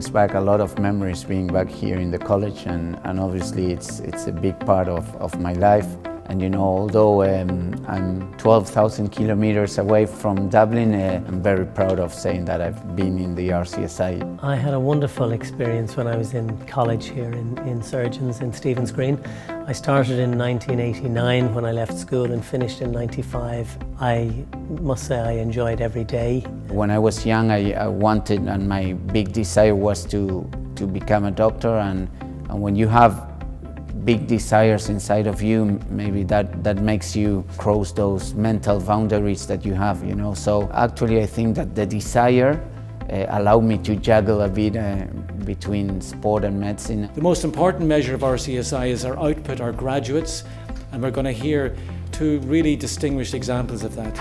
brings back a lot of memories being back here in the college, and obviously it's a big part of my life. And you know, although I'm 12,000 kilometers away from Dublin, I'm very proud of saying that I've been in the RCSI. I had a wonderful experience when I was in college here in Surgeons in Stephen's Green. I started in 1989 when I left school and finished in 95. I must say I enjoyed every day. When I was young, I wanted, and my big desire was to become a doctor, and when you have big desires inside of you, maybe that makes you cross those mental boundaries that you have, you know. So actually I think that the desire allowed me to juggle a bit between sport and medicine. The most important measure of RCSI is our output, our graduates, and we're going to hear two really distinguished examples of that.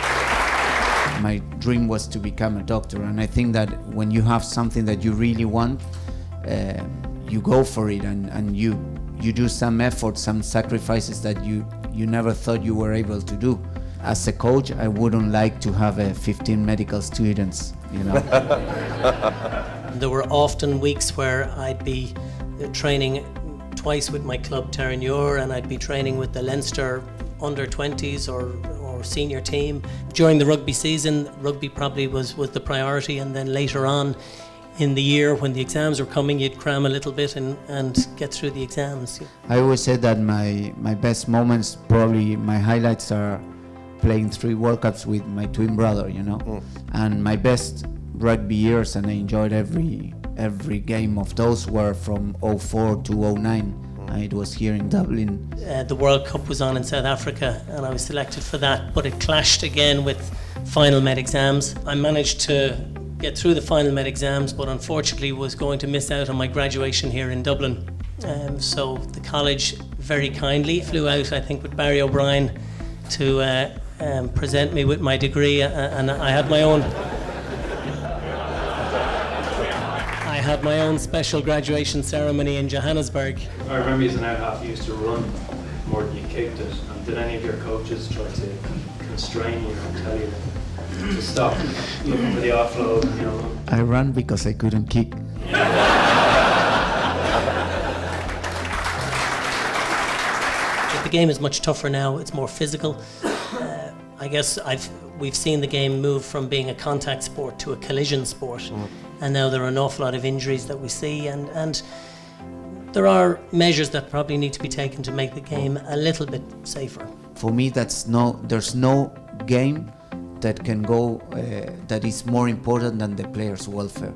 My dream was to become a doctor, and I think that when you have something that you really want, you go for it, and you do some effort, some sacrifices that you never thought you were able to do. As a coach, I wouldn't like to have 15 medical students, you know. There were often weeks where I'd be training twice with my club Terranure, and I'd be training with the Leinster under-20s or senior team. During the rugby season, rugby probably was the priority, and then later on in the year when the exams were coming, you'd cram a little bit and get through the exams. I always said that my best moments, probably my highlights, are playing 3 World Cups with my twin brother, you know. And my best rugby years, and I enjoyed every game of those, were from 04 to 09. It was here in Dublin. The World Cup was on in South Africa, and I was selected for that, but it clashed again with final med exams. I managed to get through the final med exams, but unfortunately was going to miss out on my graduation here in Dublin. So the college very kindly flew out, I think, with Barry O'Brien to present me with my degree, and I had my own special graduation ceremony in Johannesburg. I remember as an out half you used to run more than you kicked it. And did any of your coaches try to constrain you and tell you to stop looking for the offload, you know? I ran because I couldn't kick. The game is much tougher now, it's more physical. I guess we've seen the game move from being a contact sport to a collision sport, and now there are an awful lot of injuries that we see, and there are measures that probably need to be taken to make the game a little bit safer. For me, there's no game that can go that is more important than the players' welfare.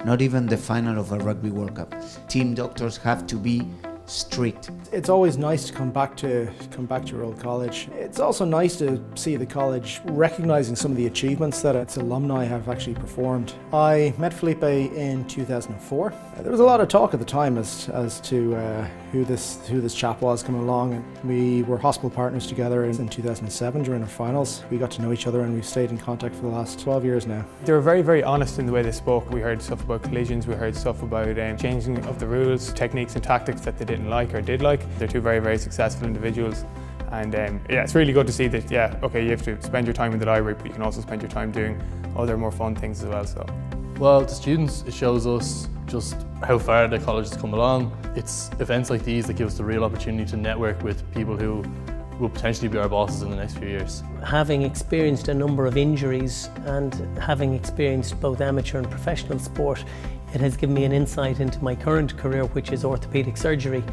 Not even the final of a Rugby World Cup. Team doctors have to be strict. It's always nice to come back to your old college. It's also nice to see the college recognising some of the achievements that its alumni have actually performed. I met Felipe in 2004. There was a lot of talk at the time as to who this chap was coming along, and we were hospital partners together in 2007 during our finals. We got to know each other, and we've stayed in contact for the last 12 years now. They were very, very honest in the way they spoke. We heard stuff about collisions, we heard stuff about changing of the rules, techniques and tactics that they didn't like or did like. They're two very, very successful individuals, and yeah, it's really good to see that, yeah, okay, you have to spend your time in the library, but you can also spend your time doing other more fun things as well. So, well, to students, it shows us just how far the college has come along. It's events like these that give us the real opportunity to network with people who will potentially be our bosses in the next few years. Having experienced a number of injuries and having experienced both amateur and professional sport, it has given me an insight into my current career, which is orthopaedic surgery.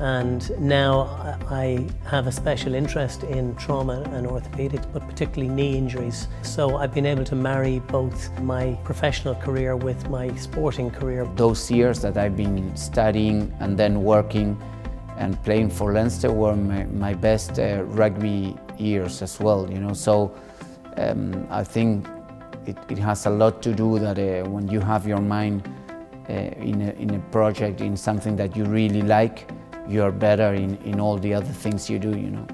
And now I have a special interest in trauma and orthopaedics, but particularly knee injuries. So I've been able to marry both my professional career with my sporting career. Those years that I've been studying and then working and playing for Leinster were my best rugby years as well, you know. So I think it has a lot to do that when you have your mind in a project, in something that you really like, you're better in all the other things you do, you know.